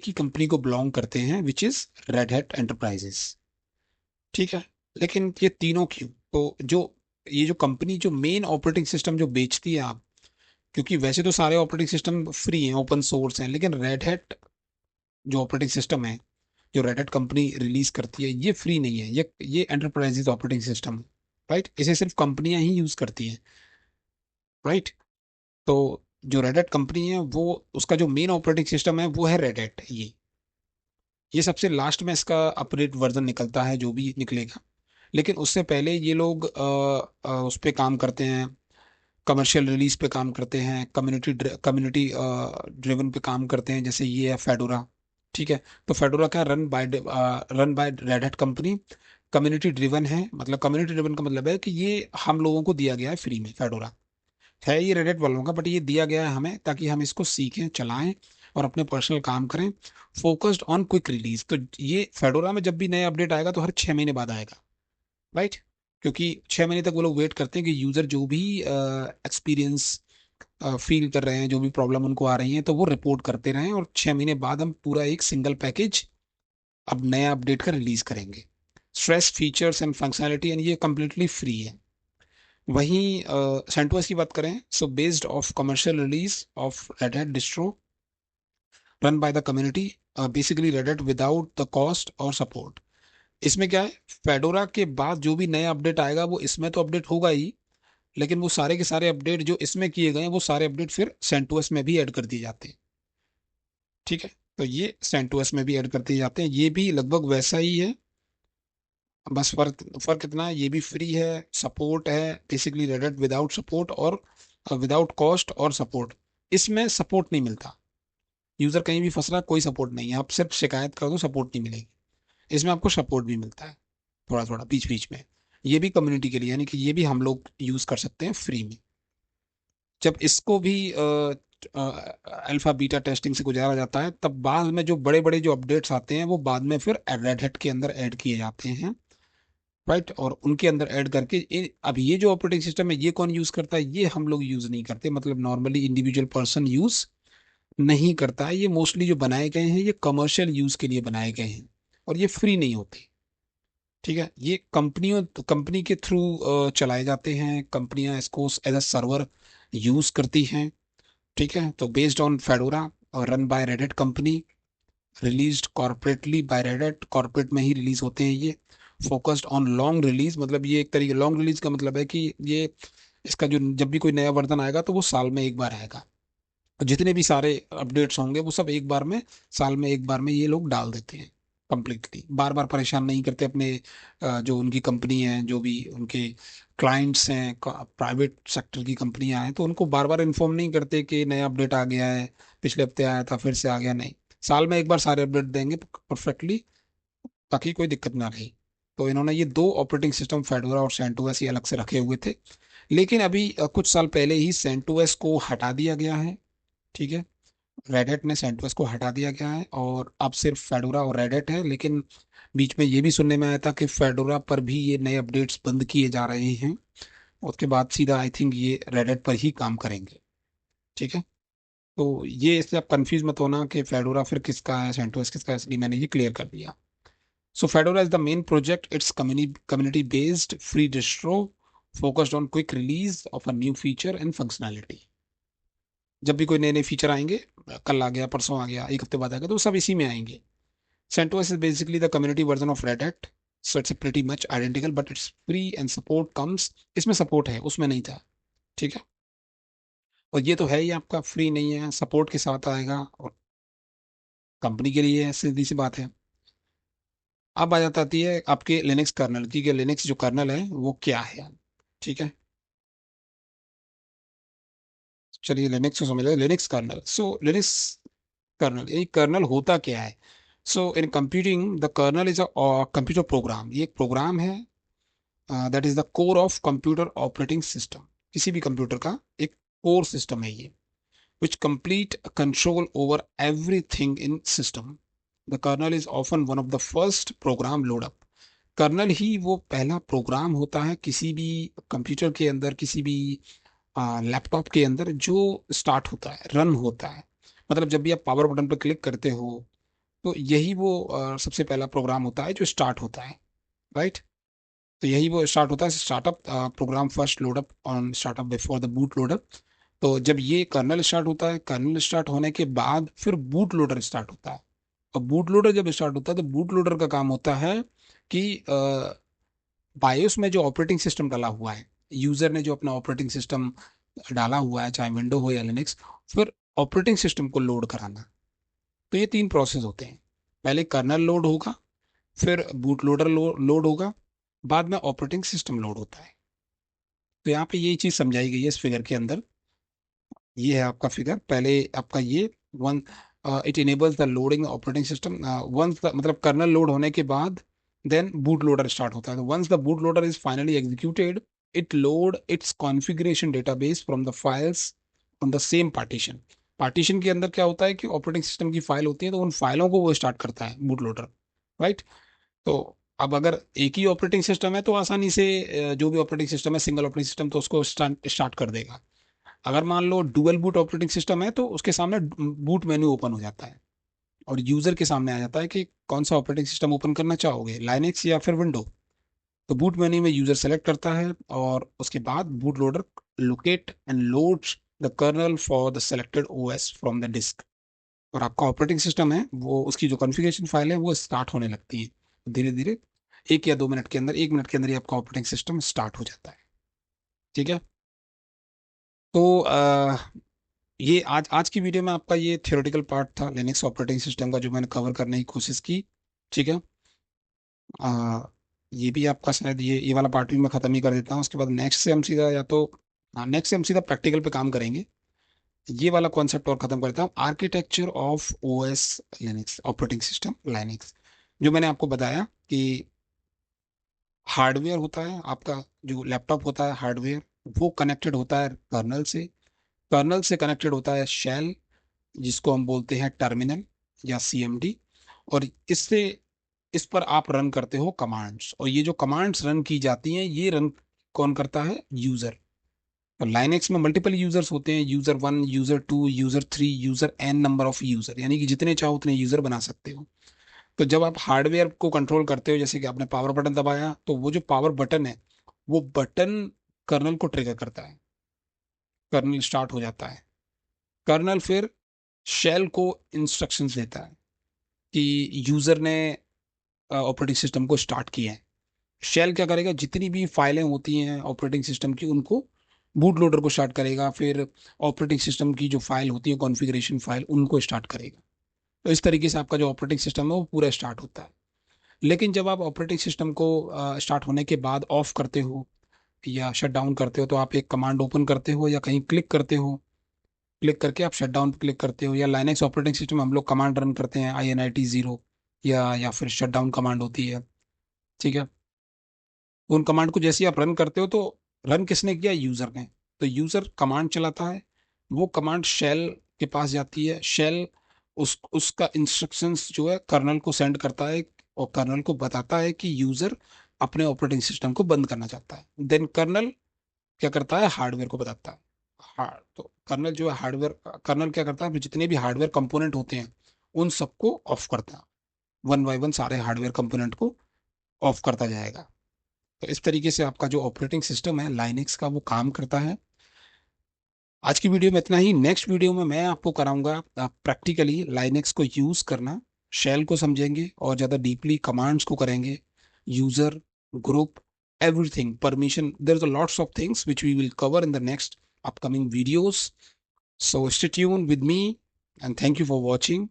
की कंपनी को बिलोंग करते हैं, which is red hat enterprises. ठीक है। लेकिन ये तीनों क्यों? तो जो ये जो कंपनी जो मेन ऑपरेटिंग सिस्टम जो बेचती है आप, क्योंकि वैसे तो सारे ऑपरेटिंग सिस्टम फ्री हैं, ओपन सोर्स हैं, लेकिन रेड हैट जो ऑपरेटिंग सिस्टम है, जो रेड हैट कंपनी रिलीज करती है, ये फ्री नहीं है, ये एंटरप्राइजेज ऑपरेटिंग सिस्टम है। राइट, इसे सिर्फ कंपनियां ही यूज करती हैं। राइट। तो जो रेड हैट कंपनी है, वो उसका जो मेन ऑपरेटिंग सिस्टम है वो है रेड हैट। ये सबसे लास्ट में इसका अपडेट वर्जन निकलता है, जो भी निकलेगा। लेकिन उससे पहले ये लोग उस पे काम करते हैं, कमर्शियल रिलीज पे काम करते हैं, कम्युनिटी ड्रिवन पे काम करते हैं, जैसे ये है फेडोरा। ठीक है। तो फेडोरा क्या, run by red hat company, community driven है। मतलब कम्युनिटी ड्रिवन का मतलब है कि ये हम लोगों को दिया गया है फ्री में। फेडोरा है ये रेड हैट वालों का, बट ये दिया गया है हमें ताकि हम इसको सीखें, चलाएं और अपने पर्सनल काम करें, फोकस्ड ऑन क्विक रिलीज। तो ये फेडोरा में जब भी नया अपडेट आएगा तो हर 6 महीने बाद आएगा। राइट। क्योंकि 6 महीने तक वो लोग वेट करते हैं कि यूजर जो भी एक्सपीरियंस फील कर रहे हैं, जो भी प्रॉब्लम उनको आ रही है, तो वो रिपोर्ट करते रहें, और 6 महीने बाद हम पूरा एक सिंगल पैकेज अब नया अपडेट का रिलीज करेंगे। Stress features and functionality, and ये कम्प्लीटली फ्री है। वहीं सेंटोस की बात करें, so based of commercial release of red hat distro run by the community, basically red hat without the cost और सपोर्ट। इसमें क्या है, फेडोरा के बाद जो भी नया अपडेट आएगा वो इसमें तो अपडेट होगा ही, लेकिन वो सारे के सारे अपडेट जो इसमें किए गए हैं, वो सारे अपडेट फिर सेंटोस में भी ऐड कर दिए जाते हैं। ठीक है। तो ये सेंटोस में भी ऐड कर दिए जाते हैं, ये भी लगभग वैसा ही है। बस फर्क फर्क इतना है, ये भी फ्री है, सपोर्ट है, बेसिकली रेडेट विदाउट सपोर्ट और विदाउट कॉस्ट और सपोर्ट। इसमें सपोर्ट नहीं मिलता। यूजर कहीं भी फंस रहा, कोई सपोर्ट नहीं है, आप सिर्फ शिकायत कर दो, सपोर्ट नहीं मिलेगी। इसमें आपको सपोर्ट भी मिलता है, थोड़ा थोड़ा बीच बीच में। ये भी कम्युनिटी के लिए, यानी कि ये भी हम लोग यूज कर सकते हैं फ्री में। जब इसको भी अल्फा बीटा टेस्टिंग से गुजारा जाता है, तब बाद में जो बड़े बड़े जो अपडेट्स आते हैं, वो बाद में फिर रेड हैट के अंदर ऐड किए जाते हैं। राइट। और उनके अंदर ऐड करके अब ये जो ऑपरेटिंग सिस्टम है, ये कौन यूज करता है? ये हम लोग यूज नहीं करते, मतलब नॉर्मली इंडिविजुअल पर्सन यूज नहीं करता है। ये मोस्टली जो बनाए गए हैं, ये कमर्शियल यूज के लिए बनाए गए हैं, और ये फ्री नहीं होते। ठीक है। ये कंपनी के थ्रू चलाए जाते हैं, कंपनियां इसको एज अ सर्वर यूज करती हैं। ठीक है। तो बेस्ड ऑन फेडोरा और run by Reddit company, released corporately by Reddit, corporate में ही रिलीज होते हैं ये। फोकस्ड ऑन लॉन्ग रिलीज, मतलब ये एक तरीके लॉन्ग रिलीज का मतलब है कि ये इसका जो जब भी कोई नया वर्जन आएगा तो वो साल में एक बार आएगा। और जितने भी सारे अपडेट्स होंगे वो सब एक बार में, साल में एक बार में ये लोग डाल देते हैं। कंप्लीटली बार बार परेशान नहीं करते अपने जो उनकी कंपनी है, जो भी उनके क्लाइंट्स हैं, प्राइवेट सेक्टर की कंपनियां हैं, तो उनको बार बार इन्फॉर्म नहीं करते कि नया अपडेट आ गया है, पिछले हफ्ते आया था फिर से आ गया, नहीं। साल में एक बार सारे अपडेट देंगे परफेक्टली, ताकि कोई दिक्कत ना रहे। तो इन्होंने ये दो ऑपरेटिंग सिस्टम, फेडोरा और सेंटोस, ये अलग से रखे हुए थे। लेकिन अभी कुछ साल पहले ही सेंटोस को हटा दिया गया है। ठीक है। रेडिट ने सेंटोस को हटा दिया गया है, और अब सिर्फ फेडोरा और रेडिट है। लेकिन बीच में ये भी सुनने में आया था कि फेडोरा पर भी ये नए अपडेट्स बंद किए जा रहे हैं, उसके बाद सीधा आई थिंक ये रेडिट पर ही काम करेंगे। ठीक है। तो ये इससे आप कंफ्यूज मत होना कि फेडोरा फिर किसका है, सेंटोस किसका है, इसलिए मैंने ये क्लियर कर दिया। So Fedora is the main project. It's community based free distro focused on quick release of a new feature and functionality. जब भी कोई नए नए फीचर आएंगे, कल आ गया, परसों आ गया, एक हफ्ते बाद आ गया, तो वो सब इसी में आएंगे। CentOS is basically the community version of Red Hat. So it's pretty much identical, but it's free and support comes. इसमें सपोर्ट है, उसमें नहीं था। ठीक है। और ये तो है ही आपका फ्री नहीं है, सपोर्ट के साथ आएगा, और कंपनी के लिए सीधी सी बात है। अब आ जाती आती है आपके लिनक्स कर्नल की, कि लिनक्स जो कर्नल है वो क्या है। ठीक है। चलिए लिनक्स को समझ Linux kernel. So Linux kernel, ये कर्नल होता क्या है? So in computing the kernel is a computer program. ये एक प्रोग्राम है, that is the core of computer operating system. किसी भी कंप्यूटर का एक कोर सिस्टम है ये, which complete control over everything in system. The kernel is often one of the first program load up. Kernel ही वो पहला प्रोग्राम होता है किसी भी कंप्यूटर के अंदर, किसी भी लैपटॉप के अंदर, जो स्टार्ट होता है, रन होता है। मतलब जब भी आप पावर बटन पर क्लिक करते हो, तो यही वो सबसे पहला प्रोग्राम होता है जो स्टार्ट होता है, राइट। तो यही वो स्टार्ट होता है, startup program first load up on startup before the boot loader. तो जब ये कर्नल स्टार्ट होता है, कर्नल स्टार्ट होने के बाद फिर बूट लोडर स्टार्ट होता है। और बूट लोडर जब स्टार्ट होता है तो बूट लोडर का काम होता है कि बायोस में जो ऑपरेटिंग सिस्टम डाला हुआ है, यूजर ने जो अपना ऑपरेटिंग सिस्टम डाला हुआ है, चाहे विंडो हो या लिनक्स, फिर ऑपरेटिंग सिस्टम को लोड कराना। तो ये तीन प्रोसेस होते हैं। पहले कर्नल लोड होगा, फिर बूट लोडर लोड होगा, बाद में ऑपरेटिंग सिस्टम लोड होता है। तो यहाँ पे यही चीज समझाई गई है इस फिगर के अंदर। ये है आपका फिगर, पहले आपका ये one, it enables the loading operating system once, मतलब कर्नल लोड होने के बाद देन बूट लोडर स्टार्ट होता है। तो once the boot loader is finally executed, it load its configuration database from the files on the same partition. Partition के अंदर क्या होता है कि ऑपरेटिंग सिस्टम की फाइल होती है, तो उन फाइलों को वो स्टार्ट करता है बूट लोडर, राइट। तो अब अगर एक ही ऑपरेटिंग सिस्टम है तो आसानी से जो भी ऑपरेटिंग सिस्टम है, सिंगल ऑपरेटिंग सिस्टम, तो उसको स्टार्ट कर देगा। अगर मान लो डुअल बूट ऑपरेटिंग सिस्टम है तो उसके सामने बूट मेन्यू ओपन हो जाता है और यूजर के सामने आ जाता है कि कौन सा ऑपरेटिंग सिस्टम ओपन करना चाहोगे, लाइनेक्स या फिर विंडो। तो बूट मेन्यू में यूजर सेलेक्ट करता है और उसके बाद boot loader locate and loads the kernel for the selected OS from the disk. और आपका ऑपरेटिंग सिस्टम है वो, उसकी जो कॉन्फ़िगरेशन फाइल है वो स्टार्ट होने लगती है धीरे धीरे। 1 या 2 मिनट के अंदर, 1 मिनट के अंदर ही आपका ऑपरेटिंग सिस्टम स्टार्ट हो जाता है। ठीक है। तो ये आज आज की वीडियो में आपका ये थियोरेटिकल पार्ट था लिनक्स ऑपरेटिंग सिस्टम का, जो मैंने कवर करने की कोशिश की। ठीक है। आ, ये भी आपका शायद ये वाला पार्ट भी मैं खत्म ही कर देता हूँ। उसके बाद नेक्स्ट से हम सीधा या तो, हाँ, नेक्स्ट से हम सीधा प्रैक्टिकल पे काम करेंगे। ये वाला कॉन्सेप्ट और खत्म करता हूँ, architecture of OS Linux operating system Linux. जो मैंने आपको बताया कि हार्डवेयर होता है आपका, जो लैपटॉप होता है हार्डवेयर, वो कनेक्टेड होता है कर्नल से। कर्नल से कनेक्टेड होता है शेल, जिसको हम बोलते हैं टर्मिनल या सीएमडी। और इससे, इस पर आप रन करते हो कमांड्स, और ये जो कमांड्स रन की जाती हैं ये रन कौन करता है, यूजर। तो लाइनेक्स में मल्टीपल यूजर्स होते हैं, user 1, user 2, user 3, user N number of user, यानी कि जितने चाहो उतने यूजर बना सकते हो। तो जब आप हार्डवेयर को कंट्रोल करते हो, जैसे कि आपने पावर बटन दबाया, तो वो जो पावर बटन है वो बटन कर्नल को ट्रिगर करता है, कर्नल स्टार्ट हो जाता है। कर्नल फिर शेल को इंस्ट्रक्शंस देता है कि यूजर ने ऑपरेटिंग सिस्टम को स्टार्ट किया है। शेल क्या करेगा, जितनी भी फाइलें होती हैं ऑपरेटिंग सिस्टम की उनको, बूट लोडर को स्टार्ट करेगा, फिर ऑपरेटिंग सिस्टम की जो फाइल होती है कॉन्फ़िगरेशन फाइल, उनको स्टार्ट करेगा। तो इस तरीके से आपका जो ऑपरेटिंग सिस्टम है वो पूरा स्टार्ट होता है। लेकिन जब आप ऑपरेटिंग सिस्टम को स्टार्ट होने के बाद ऑफ करते हो या शट डाउन करते हो, तो आप एक कमांड ओपन करते हो या कहीं क्लिक करते हो, क्लिक करके आप शट डाउन पे क्लिक करते हो। या लाइनेक्स ऑपरेटिंग सिस्टम हम लोग कमांड रन करते हैं INIT 0, या फिर शट डाउन कमांड होती है। ठीक है। तो उन कमांड को जैसे ही आप रन करते हो, तो रन किसने किया, यूजर ने। तो यूजर कमांड चलाता है, वो कमांड शेल के पास जाती है, शेल उसका इंस्ट्रक्शंस जो है कर्नल को सेंड करता है, और कर्नल को बताता है कि यूजर अपने ऑपरेटिंग सिस्टम को बंद करना चाहता है। देन कर्नल क्या करता है, हार्डवेयर को बताता है। हाँ, तो कर्नल जो है हार्डवेयर, कर्नल क्या करता है, जितने भी हार्डवेयर कंपोनेंट होते हैं उन सबको ऑफ करता है, वन बाय वन सारे हार्डवेयर कंपोनेंट को ऑफ करता जाएगा। तो इस तरीके से आपका जो ऑपरेटिंग सिस्टम है लाइनेक्स का वो काम करता है। आज की वीडियो में इतना ही। नेक्स्ट वीडियो में मैं आपको कराऊंगा प्रैक्टिकली लाइनेक्स को यूज करना, शेल को समझेंगे और ज़्यादा डीपली कमांड्स को करेंगे, user, group, everything, permission. There's a lots of things which we will cover in the next upcoming videos. So stay tuned with me and thank you for watching.